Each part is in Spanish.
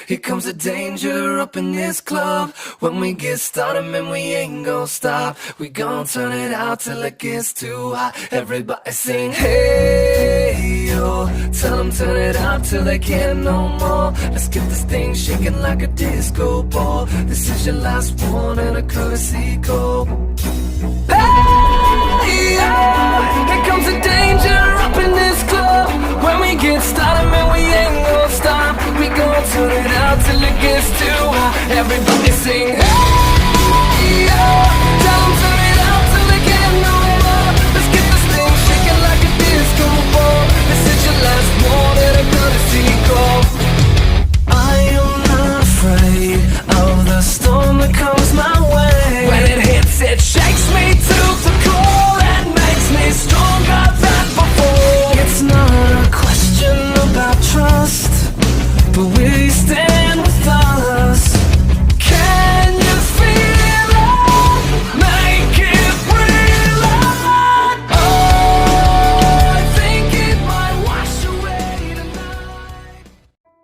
Here comes the danger up in this club. When we get started, man, we ain't gon' stop. We gon' turn it out till it gets too hot. Everybody sing, hey, yo. Tell them turn it out till they can't no more. Let's get this thing shaking like a disco ball. This is your last one and a courtesy call. Hey, yo. Here comes the danger up in this club. When we get started, man, we ain't gon' stop. We gon' turn it out till it gets too hot. Everybody sing, hey, yo. Tell them turn it out till they can't no more. Let's get this thing shaking like a disco ball. This is your last one and a courtesy call. I am not afraid of the storm that comes my way. When it hits, it shakes me to the core and makes me stronger than before. It's not a question about trust, but will you stand with us? Can you feel it? Make it real. Oh, I think it might wash away tonight.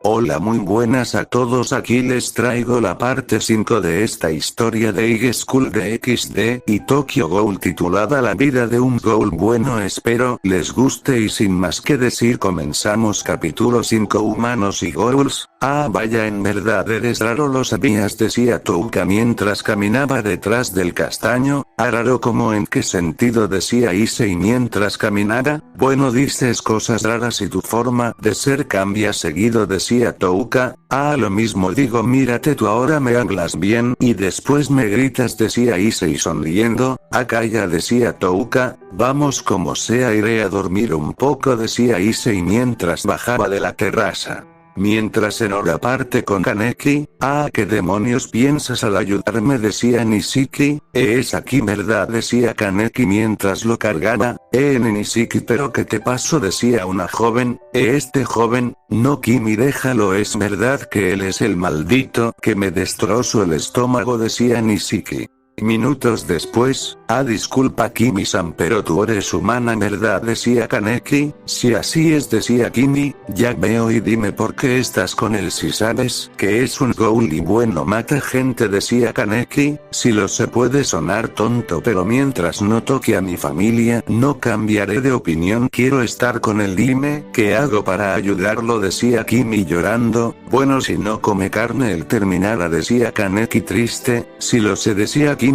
Hola, muy buenas a todos, aquí les traigo la parte 5 de esta historia de High School de XD y Tokyo Ghoul titulada La vida de un Ghoul. Bueno, espero les guste y sin más que decir comenzamos. Capítulo 5, Humanos y Ghouls. Ah, vaya, en verdad eres raro, lo sabías, decía Touka mientras caminaba detrás del castaño. Ah, raro, ¿cómo, en qué sentido?, decía Issei mientras caminara. Bueno, dices cosas raras y tu forma de ser cambia seguido, decía Touka. Ah, lo mismo digo, mírate tú, ahora me hablas bien y después me gritas, decía Issei sonriendo. Ah, calla, decía Touka. Vamos, como sea, iré a dormir un poco, decía Issei mientras bajaba de la terraza. Mientras en hora parte con Kaneki. Ah, ¿qué demonios piensas al ayudarme?, decía Nishiki. Es aquí, ¿verdad?, decía Kaneki mientras lo cargaba. Nishiki, pero ¿qué te pasó?, decía una joven. Este joven, no, Kimi, déjalo, es verdad que él es el maldito que me destrozó el estómago, decía Nishiki. Minutos después, ah, disculpa Kimi-san, pero tú eres humana, ¿verdad?, decía Kaneki. Si así es, decía Kimi. Ya veo, y dime por qué estás con él si sabes que es un Ghoul y bueno, mata gente, decía Kaneki. Si lo sé, puede sonar tonto, pero mientras no toque a mi familia, no cambiaré de opinión, quiero estar con él, dime, ¿qué hago para ayudarlo?, decía Kimi llorando. Bueno, si no come carne él terminará, decía Kaneki triste. Si lo sé, decía Kimi.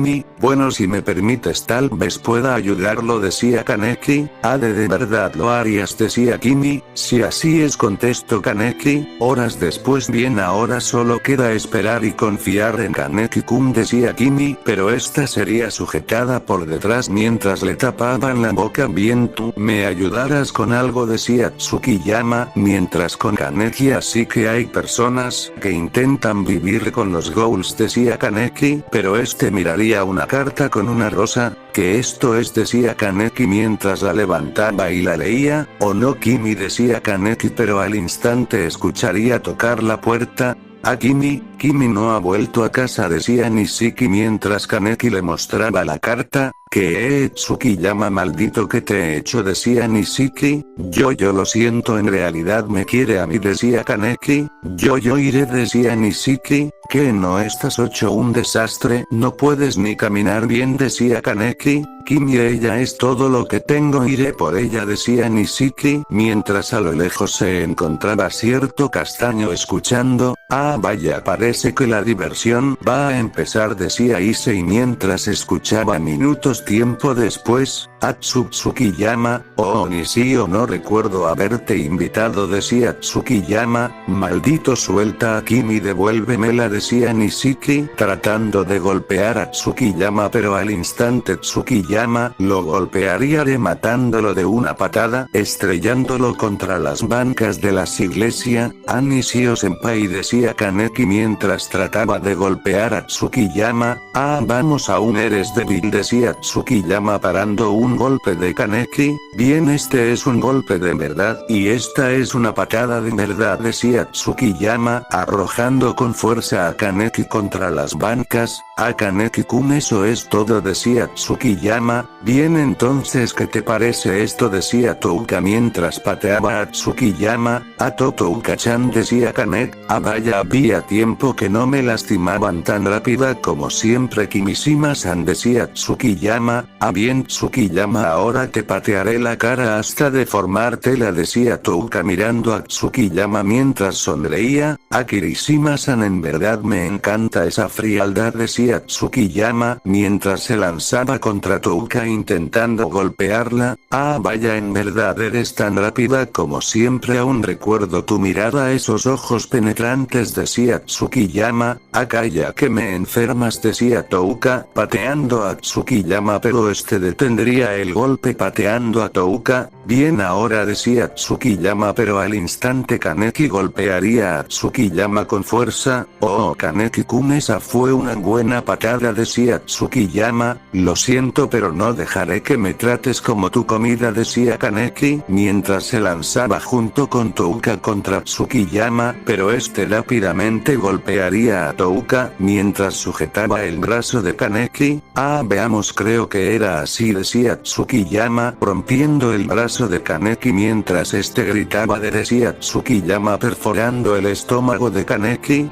Bueno, si me permites tal vez pueda ayudarlo, decía Kaneki. Ah, de verdad lo harías, decía Kimi. Si así es, contestó Kaneki. Horas después, bien, ahora solo queda esperar y confiar en Kaneki-kun, decía Kimi, pero esta sería sujetada por detrás mientras le tapaban la boca. Bien, tú me ayudarás con algo, decía Tsukiyama, mientras con Kaneki. Así que hay personas que intentan vivir con los Ghouls, decía Kaneki, pero este miraría una carta con una rosa. Que esto es, decía Kaneki mientras la levantaba y la leía. O no, Kimi, decía Kaneki, pero al instante escucharía tocar la puerta. A Kimi no ha vuelto a casa, decía Nishiki mientras Kaneki le mostraba la carta. ¿Qué, Tsukiyama, maldito, que te he hecho?, decía Nishiki. Yo lo siento, en realidad me quiere a mí, decía Kaneki. Yo iré, decía Nishiki. ¿Qué, no estás hecho un desastre? No puedes ni caminar bien, decía Kaneki. Kimi, ella es todo lo que tengo, iré por ella, decía Nishiki, mientras a lo lejos se encontraba cierto castaño escuchando. Ah, vaya, parece que la diversión va a empezar, decía Issei mientras escuchaba. Minutos tiempo después, Tsukiyama, oh Nishio, no recuerdo haberte invitado, decía Tsukiyama. Maldito, suelta a Kimi, devuélvemela, decía Nishiki, tratando de golpear a Tsukiyama, pero al instante Tsukiyama lo golpearía rematándolo de una patada, estrellándolo contra las bancas de la iglesia. A Nishio senpai, decía Kaneki mientras trataba de golpear a Tsukiyama. Ah, vamos, aún eres débil, decía Tsukiyama parando un golpe de Kaneki. Bien, este es un golpe de verdad, y esta es una patada de verdad, decía Tsukiyama, arrojando con fuerza a Kaneki contra las bancas. Kaneki-kun, eso es todo, decía Tsukiyama. Bien, entonces ¿qué te parece esto?, decía Touka mientras pateaba a Tsukiyama. Touka-chan, decía Kaneki. Vaya, había tiempo que no me lastimaban tan rápida como siempre. Kimishima-san, decía Tsukiyama. Bien Tsukiyama, ahora te patearé la cara hasta deformártela, decía Touka mirando a Tsukiyama mientras sonreía. Kirishima-san, en verdad me encanta esa frialdad, decía Tsukiyama mientras se lanzaba contra Touka intentando golpearla. Vaya, en verdad eres tan rápida como siempre, aún recuerdo tu mirada, esos ojos penetrantes, decía Tsukiyama. Calla que me enfermas, decía Touka pateando a Tsukiyama, pero detendría el golpe pateando a Touka. Bien, ahora, decía Tsukiyama, pero al instante Kaneki golpearía a Tsukiyama con fuerza. Kaneki-kun, esa fue una buena patada, decía Tsukiyama. Lo siento, pero no dejaré que me trates como tu comida, decía Kaneki mientras se lanzaba junto con Touka contra Tsukiyama, pero rápidamente golpearía a Touka mientras sujetaba el brazo de Kaneki. Veamos, creo que era así, decía Tsukiyama rompiendo el brazo de Kaneki mientras gritaba, decía Tsukiyama perforando el estómago de Kaneki.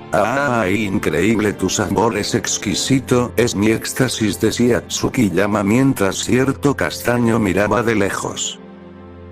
Increíble, tu sabor es exquisito, es mi éxtasis, decía Tsukiyama mientras cierto castaño miraba de lejos.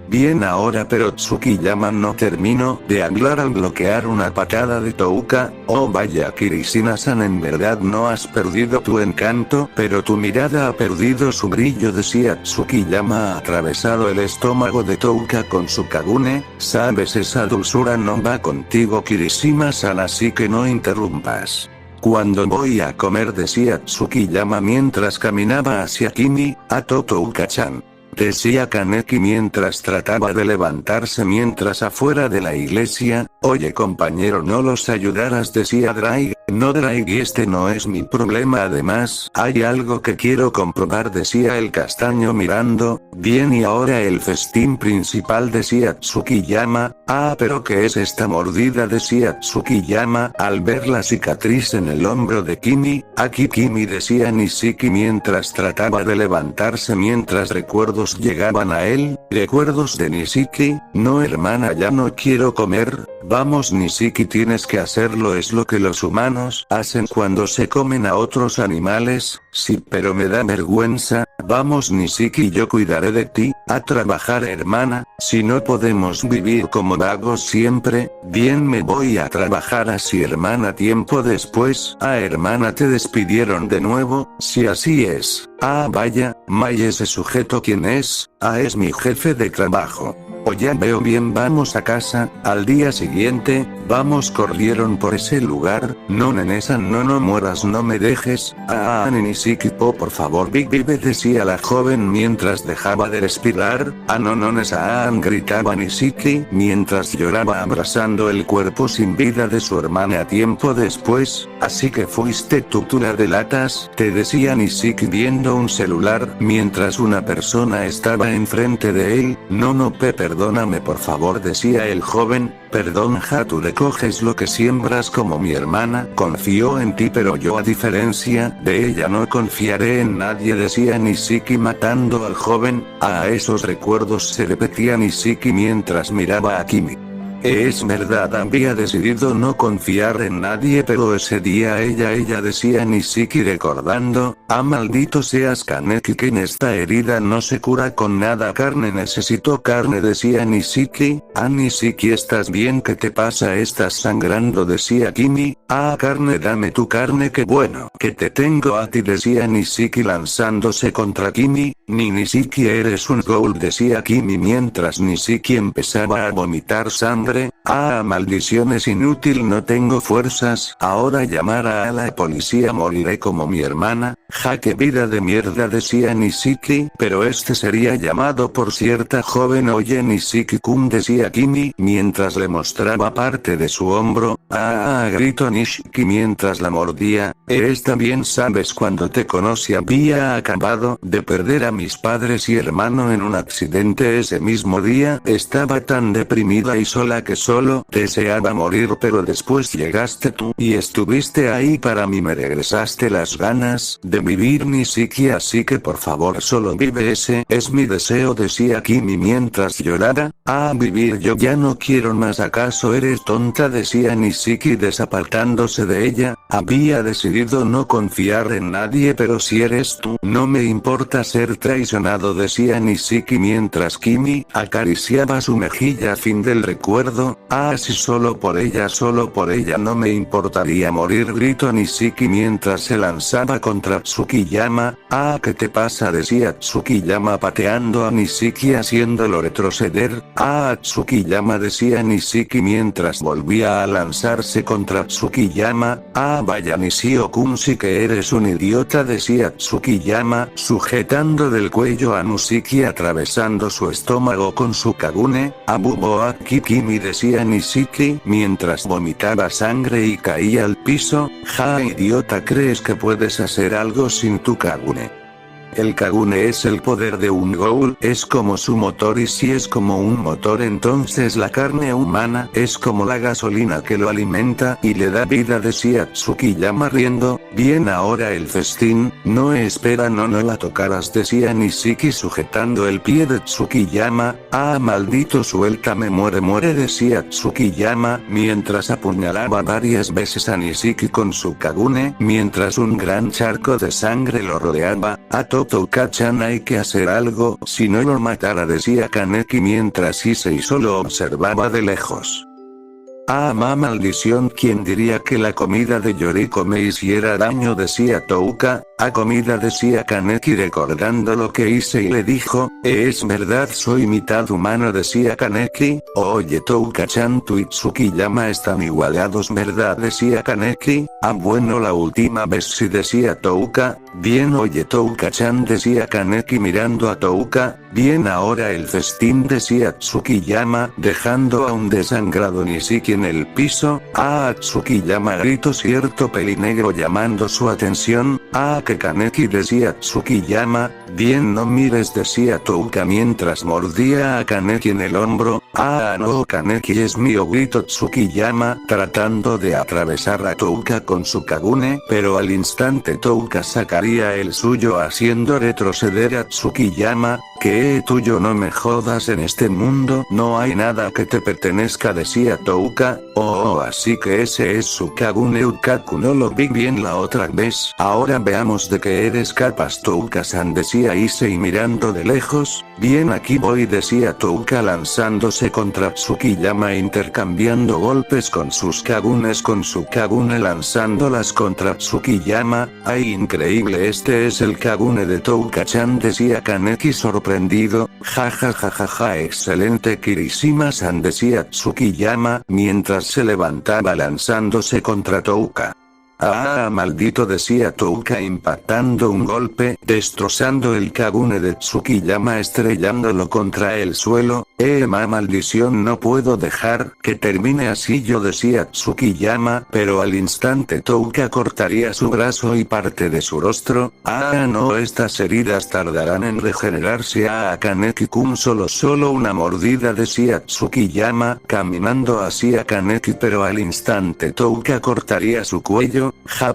Bien, ahora, pero Tsukiyama no terminó de hablar al bloquear una patada de Touka. Vaya, Kirishima-san, en verdad no has perdido tu encanto, pero tu mirada ha perdido su brillo, decía Tsukiyama atravesado el estómago de Touka con su Kagune. Sabes, esa dulzura no va contigo, Kirishima-san, así que no interrumpas. Cuando voy a comer, decía Tsukiyama mientras caminaba hacia Kimi. Touka-chan, decía Kaneki mientras trataba de levantarse mientras afuera de la iglesia. Oye compañero, no los ayudarás, decía Drake. No, Drake, no es mi problema, además hay algo que quiero comprobar, decía el castaño mirando. Bien, y ahora el festín principal, decía Tsukiyama. Pero ¿qué es esta mordida?, decía Tsukiyama al ver la cicatriz en el hombro de Kimi. Aquí Kimi, decía Nishiki mientras trataba de levantarse mientras recuerdos llegaban a él. ¿Recuerdos de Nishiki? No, hermana, ya no quiero comer. Vamos Nishiki, tienes que hacerlo, es lo que los humanos hacen cuando se comen a otros animales. Sí, pero me da vergüenza. Vamos Nishiki, yo cuidaré de ti. A trabajar, hermana, si no podemos vivir como vagos siempre. Bien, me voy a trabajar. Así, hermana. Tiempo después. Hermana, te despidieron de nuevo. Sí, así es. Vaya, Mai, ese sujeto, ¿quién es? Es mi jefe de trabajo. Ya veo, bien, vamos a casa. Al día siguiente, vamos, corrieron por ese lugar. No, Nene-san, no mueras, no me dejes. Nishiki, por favor, vive, decía la joven mientras dejaba de respirar. No, Nene-san, gritaba Nishiki mientras lloraba abrazando el cuerpo sin vida de su hermana. Tiempo después, así que fuiste tú la delatas, te decía Nishiki viendo un celular mientras una persona estaba enfrente de él. No, perdóname por favor, decía el joven. Perdón, tú recoges lo que siembras como mi hermana. Confío en ti, pero yo, a diferencia de ella, no confiaré en nadie, decía Nishiki matando al joven. Esos recuerdos, se repetía Nishiki mientras miraba a Kimi. Es verdad, había decidido no confiar en nadie, pero ese día ella decía Nishiki recordando. Maldito seas Kaneki, que en esta herida no se cura con nada. Carne, necesito carne, decía Nishiki. Nishiki, ¿estás bien? ¿Qué te pasa? Estás sangrando, decía Kimi. Carne, dame tu carne, que bueno que te tengo a ti, decía Nishiki lanzándose contra Kimi. Ni Nishiki, eres un ghoul, decía Kimi mientras Nishiki empezaba a vomitar sangre. Maldición, es inútil, no tengo fuerzas. Ahora llamar a la policía, moriré como mi hermana. Qué vida de mierda, decía Nishiki, pero sería llamado por cierta joven. Oye Nishiki-kun, decía Kimi mientras le mostraba parte de su hombro. Gritó Nishiki mientras la mordía. Está bien, sabes, cuando te conocí había acabado de perder a mis padres y hermano en un accidente ese mismo día. Estaba tan deprimida y sola que solo solo deseaba morir, pero después llegaste tú y estuviste ahí para mí, me regresaste las ganas de vivir Nisiki, así que por favor solo vive, ese es mi deseo, decía Kimi mientras lloraba. Vivir, yo ya no quiero más. ¿Acaso eres tonta?, decía Nisiki desapartándose de ella. Había decidido no confiar en nadie, pero si eres tú, no me importa ser traicionado, decía Nisiki mientras Kimi acariciaba su mejilla. Fin del recuerdo. Si solo por ella no me importaría morir, gritó Nisiki mientras se lanzaba contra Tsukiyama. ¿Qué te pasa?, decía Tsukiyama pateando a Nisiki haciéndolo retroceder. Tsukiyama, decía Nisiki mientras volvía a lanzarse contra Tsukiyama. Vaya Nishio-kun, sí que eres un idiota, decía Tsukiyama sujetando del cuello a Nisiki atravesando su estómago con su Kagune. Buboa Kimi, decía Nisiki mientras vomitaba sangre y caía al piso. Idiota, ¿crees que puedes hacer algo sin tu Kagune? El Kagune es el poder de un Ghoul, es como su motor, y si es como un motor, entonces la carne humana es como la gasolina que lo alimenta y le da vida, decía Tsukiyama riendo. Bien, ahora el festín. No, espera, no la tocaras, decía Nisiki sujetando el pie de Tsukiyama. Maldito, suéltame, muere, decía Tsukiyama mientras apuñalaba varias veces a Nisiki con su Kagune, mientras un gran charco de sangre lo rodeaba. Touka-chan, hay que hacer algo, si no lo matara, decía Kaneki mientras Issei solo observaba de lejos. Maldición, ¿quién diría que la comida de Yoriko me hiciera daño?, decía Touka. Comida, decía Kaneki recordando lo que Issei le dijo. Es verdad, soy mitad humano, decía Kaneki. Oye Touka-chan, tú y Tsukiyama están igualados, ¿verdad?, decía Kaneki. Bueno, la última vez sí, decía Touka. Bien, oye Touka-chan, decía Kaneki mirando a Touka. Bien, ahora el festín, decía Tsukiyama dejando a un desangrado Nisiki en el piso. Tsukiyama gritó cierto pelinegro llamando su atención. Que Kaneki, decía Tsukiyama. Bien, no mires, decía Touka mientras mordía a Kaneki en el hombro. No, Kaneki es mío, gritó Tsukiyama tratando de atravesar a Touka con su Kagune, pero al instante Touka sacaría el suyo haciendo retroceder a Tsukiyama. ¿Qué tuyo? No me jodas, en este mundo no hay nada que te pertenezca, decía Touka. Así que ese es su Kagune Ukaku, no lo vi bien la otra vez. Ahora veamos de qué eres capaz, Touka-san, decía Issei mirando de lejos. Bien, aquí voy, decía Touka lanzándose contra Tsukiyama intercambiando golpes con sus Kagunes, con su Kagune lanzándolas contra Tsukiyama. Increíble, este es el Kagune de Touka-chan, decía Kaneki sorprendido. Ja, excelente Kirishima-san, decía Tsukiyama mientras se levantaba lanzándose contra Touka. Maldito, decía Touka impactando un golpe, destrozando el Kagune de Tsukiyama estrellándolo contra el suelo. Maldición, no puedo dejar que termine así yo, decía Tsukiyama, pero al instante Touka cortaría su brazo y parte de su rostro. No, estas heridas tardarán en regenerarse. Kaneki-kun, solo una mordida, decía Tsukiyama caminando hacia Kaneki, pero al instante Touka cortaría su cuello.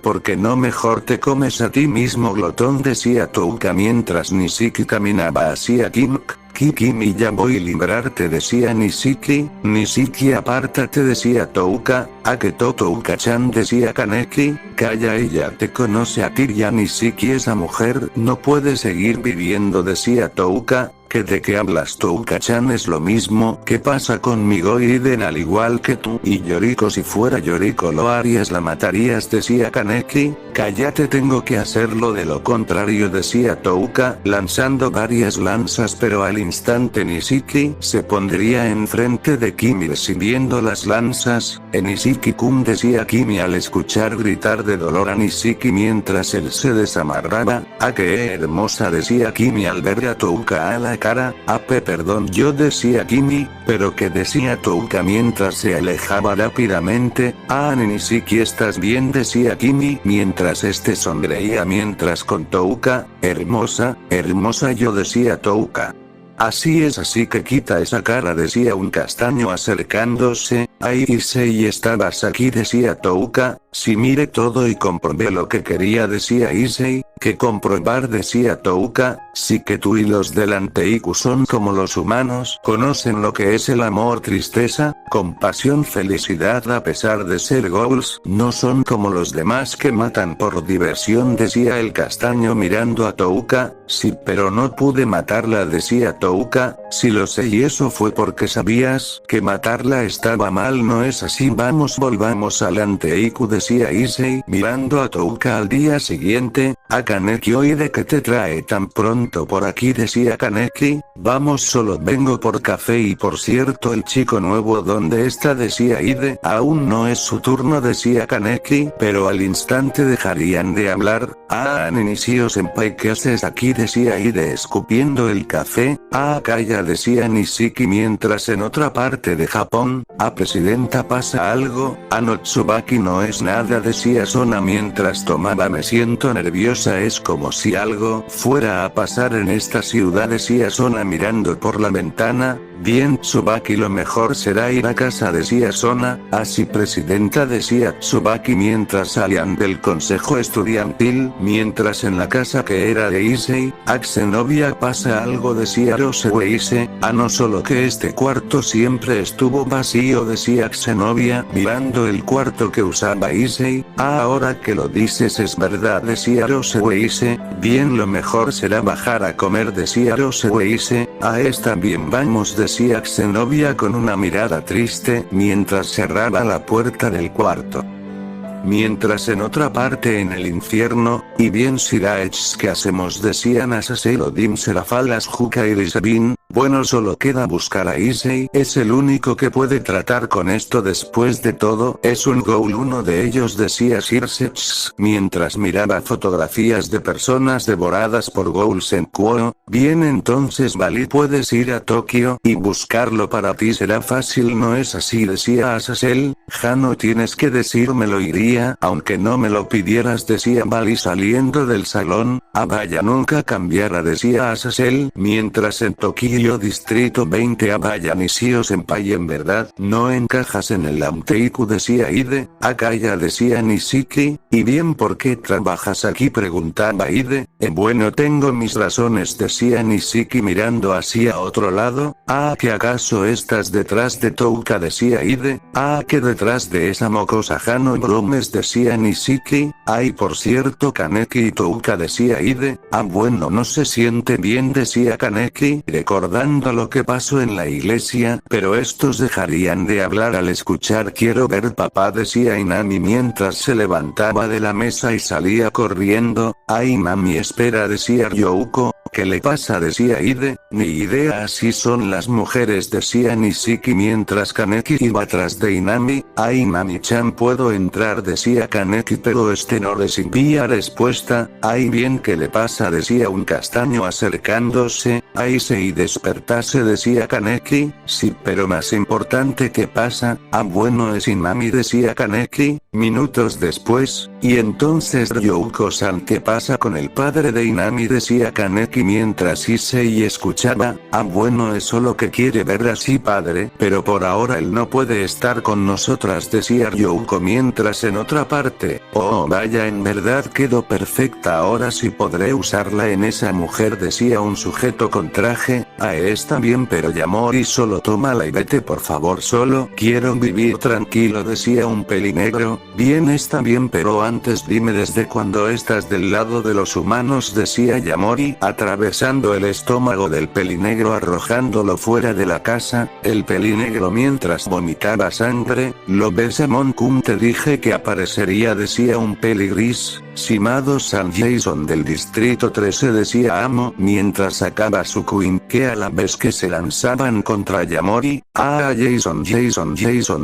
¿Por qué no mejor te comes a ti mismo, glotón?, decía Touka mientras Nisiki caminaba hacia Kimi, ya voy a librarte, decía Nisiki. Nisiki, apártate, decía Touka. Que Touka-chan, decía Kaneki. Calla, ella te conoce a ti, ya Nisiki, esa mujer no puede seguir viviendo, decía Touka. ¿De qué hablas, Touka-chan? Es lo mismo que pasa conmigo, Iden, al igual que tú y Yoriko. Si fuera Yoriko lo harías, la matarías, decía Kaneki. Cállate, tengo que hacerlo, de lo contrario, decía Touka lanzando varias lanzas, pero al instante Nisiki se pondría enfrente de Kimi recibiendo las lanzas. Nisiki-kun, decía Kimi al escuchar gritar de dolor a Nisiki mientras él se desamarraba. Qué hermosa, decía Kimi al ver a Touka a la cara. Perdón, yo, decía Kimi, pero ¿qué decía Touka mientras se alejaba rápidamente? Nisiki, ¿estás bien?, decía Kimi mientras este sonreía mientras con Touka. Hermosa yo, decía Touka. Así es, así que quita esa cara, decía un castaño acercándose. Ay Issei, ¿estabas aquí? Decía Touka. Sí, mire todo y comprobé lo que quería, decía Issei. ¿Qué comprobar? Decía Touka. Sí, que tú y los del Anteiku son como los humanos, conocen lo que es el amor, tristeza, compasión, felicidad a pesar de ser ghouls, no son como los demás que matan por diversión, decía el castaño mirando a Touka. Sí, pero no pude matarla, decía Touka. Sí lo sé, y eso fue porque sabías que matarla estaba mal, ¿no es así? Vamos, volvamos al Anteiku, decía Issei mirando a Touka al día siguiente. A Kaneki, oye, ¿qué te trae tan pronto por aquí? Decía Kaneki. Vamos, solo vengo por café, y por cierto, el chico nuevo, ¿dónde está? Decía Ide. Aún no es su turno, decía Kaneki, pero al instante dejarían de hablar. Ah, Nishio senpai, ¿qué haces aquí? Decía Ide escupiendo el café. Ah, calla, decía Nishiki mientras en otra parte de Japón. Ah, presidenta, ¿pasa algo? Ah, no, Tsubaki, no es nada, decía Sona mientras tomaba. Me siento nerviosa, es como si algo fuera a pasar en esta ciudad, decía Sona mirando por la ventana. Bien, Tsubaki, lo mejor será ir a casa, decía Sona. Así, presidenta, decía Tsubaki mientras salían del consejo estudiantil, mientras en la casa que era de Issei, Axenovia, ¿pasa algo? Decía Roseweise. Ah, no, solo que este cuarto siempre estuvo vacío, decía Axenovia mirando el cuarto que usaba Issei. Ah, ahora que lo dices es verdad, decía Roseweise. Bien, lo mejor será bajar a comer, decía Roseweise. Ah, está bien, vamos, decía Axenovia con una mirada triste, mientras cerraba la puerta del cuarto. Mientras en otra parte en el infierno, y bien Shiraech, ¿qué hacemos? Decían Azazel, Odin, Serafal, Asuka y Risabin. Bueno, solo queda buscar a Issei, es el único que puede tratar con esto, después de todo, es un ghoul, uno de ellos, decía Shiraech, mientras miraba fotografías de personas devoradas por ghouls en Kuo. Bien, entonces Bali, puedes ir a Tokio y buscarlo, para ti será fácil, ¿no es así? Decía Azazel. Jano, tienes que decírmelo, iría, aunque no me lo pidieras, decía Bali saliendo del salón. Ah, vaya, nunca cambiará, decía Azazel, mientras en Tokio Distrito 20. Ah, vaya, Nishio senpai, en verdad, no encajas en el Anteiku, decía Ide. Ah, calla, decía Nishiki. Y bien, ¿por qué trabajas aquí? Preguntaba Ide. Bueno, tengo mis razones, decía Nishiki mirando hacia otro lado. Ah, ¿que acaso estás detrás de Touka? Decía Ide. Ah, que detrás de esa mocosa Jano bromes, decía Nishiki. Ay, por cierto, Kaneki y Touka, decía Ide. Ah, bueno, no se siente bien, decía Kaneki, recordando lo que pasó en la iglesia, pero estos dejarían de hablar al escuchar quiero ver papá, decía Inami mientras se levantaba de la mesa y salía corriendo. Ay, mami, espera, decía Ryouko. ¿Qué le pasa? Decía Ide. Ni idea, así son las mujeres, decía Nishiki mientras Kaneki iba tras de Inami. Ay, mami-chan, ¿puedo entrar? Decía Kaneki, pero este no recibía respuesta. Ay, bien, ¿qué le pasa? Decía un castaño acercándose. Ay, si despertase, decía Kaneki. Sí, pero más importante, ¿qué pasa? Ah, bueno, es Inami, decía Kaneki. Minutos después, y entonces Ryouko-san, ¿qué pasa con el padre de Inami? Decía Kaneki mientras Issei escuchaba. Ah, bueno, es solo que quiere ver así padre, pero por ahora él no puede estar con nosotras, decía Ryouko mientras en otra parte. Oh, vaya, en verdad quedó perfecta, ahora sí podré usarla en esa mujer, decía un sujeto con traje. Ah, está bien, pero Yamori, solo tómala y vete, por favor, solo quiero vivir tranquilo, decía un pelinegro. Bien, está bien, pero antes dime desde cuándo estás del lado de los humanos, decía Yamori, atravesando el estómago del pelinegro arrojándolo fuera de la casa. El pelinegro mientras vomitaba sangre. ¿Lo ves, Amon-kun? Te dije que aparecería, decía un peligris. Simado San Jason del distrito 13, decía Amo mientras sacaba su Quinque a la vez que se lanzaban contra Yamori. Ah, Jason,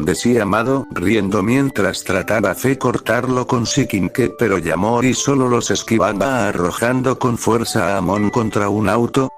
decía Amado, riendo mientras trataba de cortarlo con su Quinque, pero Yamori solo los esquivaba arrojando con fuerza a Amon contra un auto.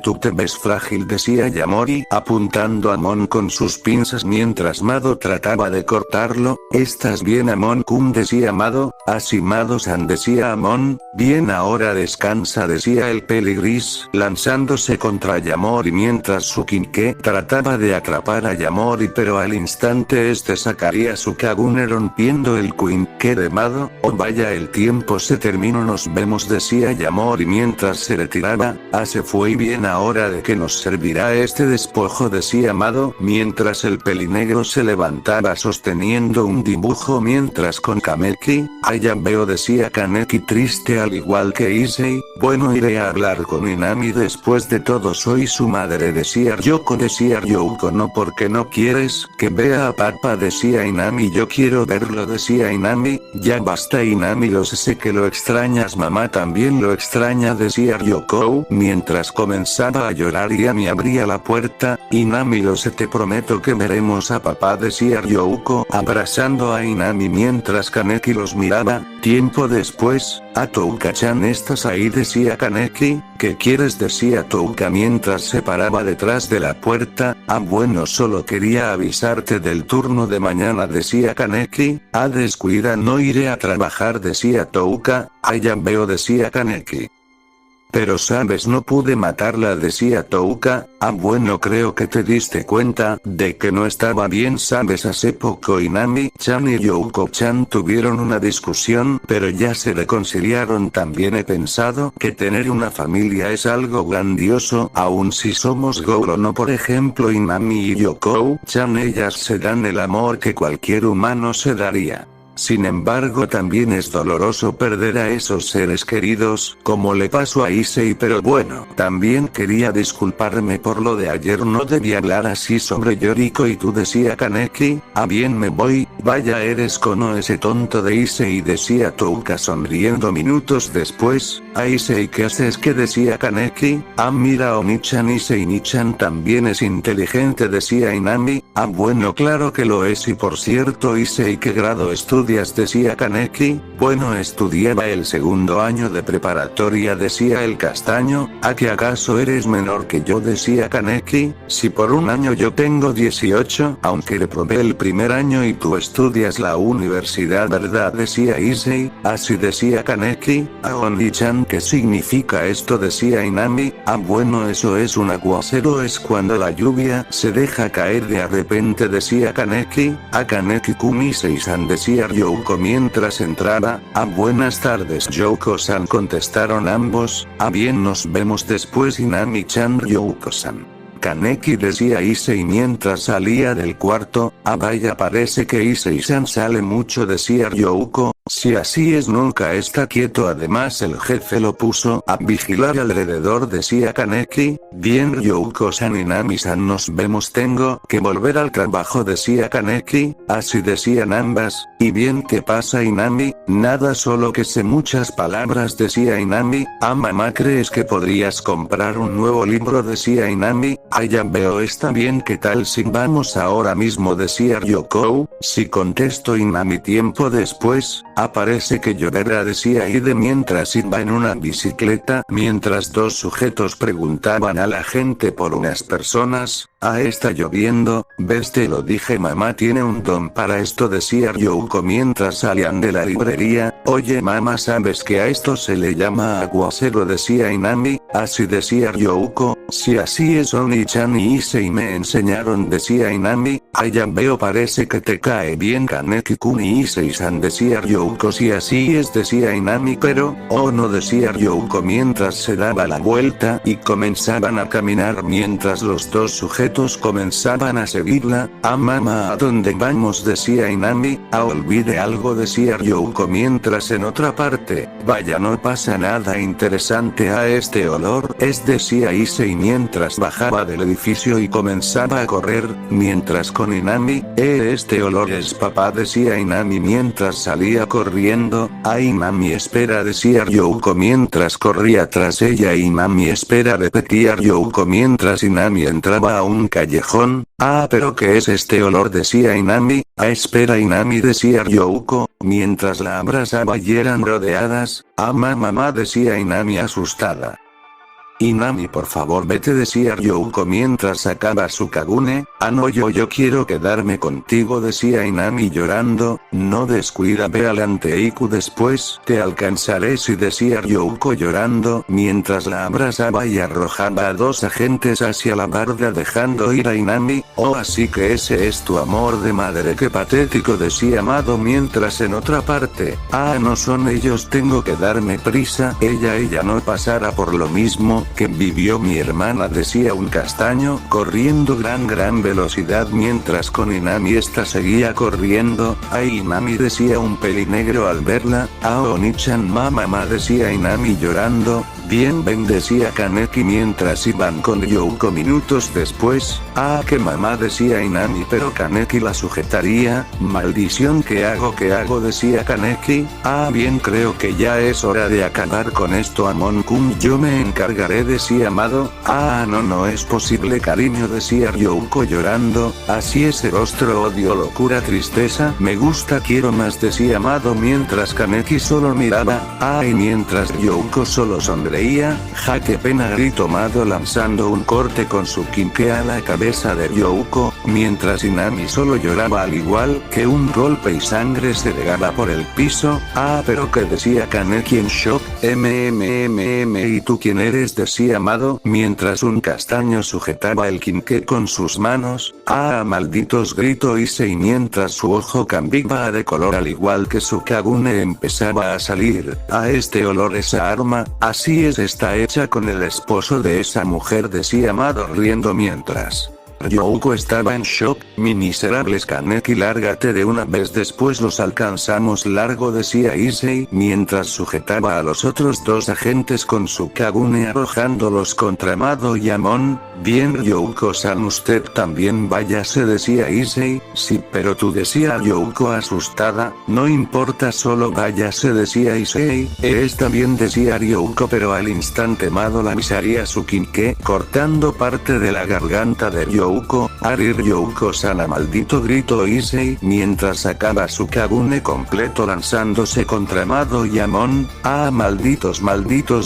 Tú te ves frágil, decía Yamori apuntando a Amon con sus pinzas mientras Mado trataba de cortarlo. ¿Estás bien, Amon-kun? Decía Mado. Así Mado Amado-san, decía Amon. Bien, ahora descansa, decía el peligris, lanzándose contra Yamori mientras su Kinke trataba de atrapar a Yamori, pero al instante este sacaría su Kagune rompiendo el Kinke de Mado. Oh vaya, el tiempo se terminó, nos vemos, decía Yamori mientras se retiraba. Se fue, y bien, ahora de qué nos servirá este despojo, decía Mado, mientras el pelinegro se levantaba sosteniendo un dibujo mientras con Kaneki. Ya veo, decía Kaneki triste al igual que Issei. Bueno, iré a hablar con Inami, después de todo soy su madre, decía Ryoko. Decía Ryoko, no, porque no quieres que vea a papá, decía Inami. Yo quiero verlo, decía Inami. Ya basta, Inami, lo sé que lo extrañas, mamá también lo extraña, decía Ryoko, mientras comenzaba a llorar y Ami abría la puerta. Inami, lo sé, te prometo que veremos a papá, decía Ryoko, abrazando a Inami mientras Kaneki los miraba. Tiempo después, Touka-chan, ¿estás ahí?, decía Kaneki. ¿Qué quieres?, decía Touka mientras se paraba detrás de la puerta. Bueno, solo quería avisarte del turno de mañana, decía Kaneki. Descuida, no iré a trabajar, decía Touka. Ya veo, decía Kaneki. Pero sabes, no pude matarla, decía Touka. Bueno, creo que te diste cuenta de que no estaba bien, sabes. Hace poco Inami-chan y Ryoko-chan tuvieron una discusión, pero ya se reconciliaron. También he pensado que tener una familia es algo grandioso, aun si somos Gouro no. Por ejemplo, Inami y Ryoko-chan, ellas se dan el amor que cualquier humano se daría. Sin embargo, también es doloroso perder a esos seres queridos, como le pasó a Issei, pero bueno, también quería disculparme por lo de ayer, no debía hablar así sobre Yoriko y tú, decía Kaneki. Bien, me voy. Vaya, eres Kono, ese tonto de Issei, decía Touka sonriendo minutos después. Issei, ¿qué haces?, que decía Kaneki. Mira, Oni-chan, Issei Ni-chan también es inteligente, decía Inami. Bueno, claro que lo es, y por cierto, Issei, ¿qué grado estudias?, decía Kaneki. Bueno, estudiaba el segundo año de preparatoria, decía el castaño. ¿Que acaso eres menor que yo?, decía Kaneki. Si por un año yo tengo 18, aunque reprobé el primer año y tú estudias la universidad, ¿verdad?, decía Issei. Así, decía Kaneki. Oni-chan, ¿qué significa esto?, decía Inami. Bueno, eso es un aguacero, es cuando la lluvia se deja caer de repente, decía Kaneki. Kaneki-kun, Issei-san, decía Ryoko mientras entraba. Buenas tardes, Ryoko-san, contestaron ambos. Bien, nos vemos después, Inami-chan, Ryoko-san. Kaneki, decía Issei mientras salía del cuarto. Vaya, parece que Issei-san sale mucho, decía Ryoko. Si así es, nunca está quieto, además el jefe lo puso a vigilar alrededor, decía Kaneki. Bien, Ryoko-san, Inami-san, nos vemos, tengo que volver al trabajo, decía Kaneki. Así decían ambas. Y bien, ¿qué pasa, Inami? Nada, solo que sé muchas palabras, decía Inami. Mamá, ¿crees que podrías comprar un nuevo libro?, decía Inami. Ya veo, está bien, ¿qué tal si vamos ahora mismo?, decía Ryoko. Si, contestó Inami. Tiempo después, parece que lloverá, decía Ide mientras iba en una bicicleta, mientras dos sujetos preguntaban a la gente por unas personas. Está lloviendo, ¿ves? Te lo dije, mamá tiene un don para esto, decía Ryoko mientras salían de la librería. Oye, mamá, ¿sabes que a esto se le llama aguacero?, decía Inami. Así, decía Ryoko. Si así es, Oni-chan y Issei me enseñaron, decía Inami. Ya veo, parece que te cae bien Kaneki-kun y Issei-san, decía Ryoko. Si así es, decía Inami, pero, no, decía Ryoko mientras se daba la vuelta y comenzaban a caminar mientras los dos sujetos comenzaban a seguirla. Mamá, ¿a dónde vamos?, decía Inami. Olvide algo, decía Ryoko mientras en otra parte. Vaya, no pasa nada interesante. Este olor es, decía Issei mientras bajaba del edificio y comenzaba a correr, mientras con Inami. Este olor es papá, decía Inami mientras salía corriendo. Inami, espera, decía Ryoko mientras corría tras ella. Inami, espera, repetía Ryoko mientras Inami entraba a un callejón. Pero ¿qué es este olor?, decía Inami. Espera, Inami, decía Ryoko, mientras la abrazaba y eran rodeadas. Mamá, decía Inami asustada. Inami, por favor vete, decía Ryouko mientras sacaba su Kagune. Ah no, yo quiero quedarme contigo, decía Inami llorando. No descuida, ve adelante Iku, después te alcanzaré, sí, decía Ryouko llorando mientras la abrazaba y arrojaba a dos agentes hacia la barda dejando ir a Inami. Oh, así que ese es tu amor de madre, qué patético, decía Amado mientras en otra parte, ah no son ellos, tengo que darme prisa, ella no pasará por lo mismo que vivió mi hermana, decía un castaño corriendo gran velocidad mientras con Inami esta seguía corriendo. Ay Inami, decía un pelinegro al verla. Ah Oni-chan, mamá, decía Inami llorando. Bien, ven, decía Kaneki mientras iban con Ryouko minutos después. Ah, que mamá, decía Inami, pero Kaneki la sujetaría. Maldición, ¿qué hago, decía Kaneki. Ah, bien, creo que ya es hora de acabar con esto, Amon-kun, yo me encargaré, decía Amado. Ah, no es posible, cariño, decía Ryouko llorando. Así ese rostro, odio, locura, tristeza, me gusta, quiero más, decía Amado mientras Kaneki solo miraba. Ah, y mientras Ryouko solo sonreía. Ja, qué pena, gritó Amado lanzando un corte con su kinke a la cabeza de Ryouko, mientras Inami solo lloraba al igual que un golpe y sangre se regaba por el piso. Ah, pero que, decía Kaneki en shock. ¿Y tú quién eres?, decía Amado mientras un castaño sujetaba el kinke con sus manos. Ah, malditos, gritó Issei mientras su ojo cambiaba de color al igual que su Kagune empezaba a salir. A este olor, esa arma, así es, está hecha con el esposo de esa mujer, decía Amado riendo mientras Ryouko estaba en shock. Mi miserables Kaneki, lárgate de una vez, después los alcanzamos, largo, decía Issei mientras sujetaba a los otros dos agentes con su Kagune arrojándolos contra Amado y Amon. Bien, Ryouko-san, usted también váyase, decía Issei. Sí, pero tú, decía Ryouko asustada. No importa, solo váyase, decía Issei. Está bien, decía Ryouko, pero al instante Amado la avisaría su kinke cortando parte de la garganta de Ryouko. Ari, Ryouko-sana, maldito, gritó Issei mientras sacaba su Kagune completo lanzándose contra Amado y Amon. Ah, malditos,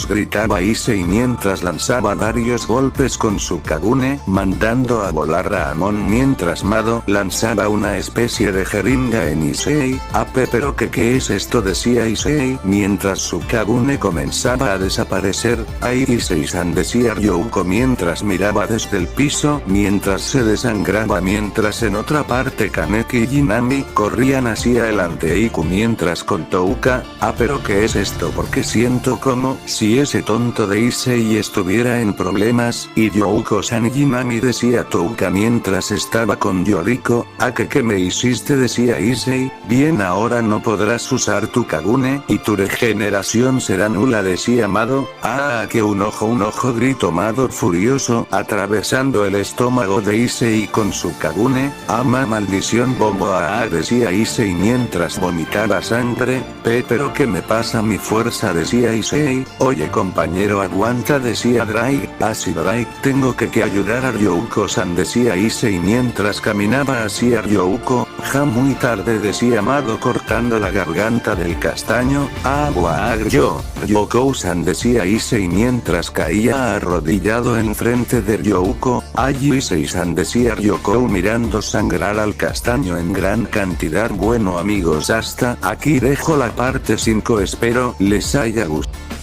gritaba Issei mientras lanzaba varios golpes con su Kagune, mandando a volar a Amon mientras Amado lanzaba una especie de jeringa en Issei. Pero ¿qué es esto?, decía Issei mientras su Kagune comenzaba a desaparecer. Ay, Issei-san, decía Ryouko mientras miraba desde el piso mientras se desangraba, mientras en otra parte Kaneki y Inami corrían hacia adelante Iku mientras con Touka. Ah, pero ¿qué es esto?, porque siento como si ese tonto de Issei estuviera en problemas. Y Ryouko-san y Inami, decía Touka mientras estaba con Yoriko. Ah, ¿qué me hiciste?, decía Issei. Bien, ahora no podrás usar tu Kagune y tu regeneración será nula, decía Amado. Ah, que un ojo, gritó Amado furioso atravesando el estómago de Issei con su Kagune. Ama, maldición, bombo, decía Issei mientras vomitaba sangre. Pero ¿qué me pasa? Mi fuerza, decía Issei. Oye compañero, aguanta, decía Drake. Así Drake, tengo que ayudar a Ryouko-san, decía Issei mientras caminaba hacia Ryouko. Ja, muy tarde, decía Amado cortando la garganta del castaño. Ryouko-san, decía Issei mientras caía arrodillado enfrente de Ryouko. Ay, Issei-san, decía Ryouko mirando sangrar al castaño en gran cantidad. Bueno amigos, hasta aquí dejo la parte 5, espero les haya gustado.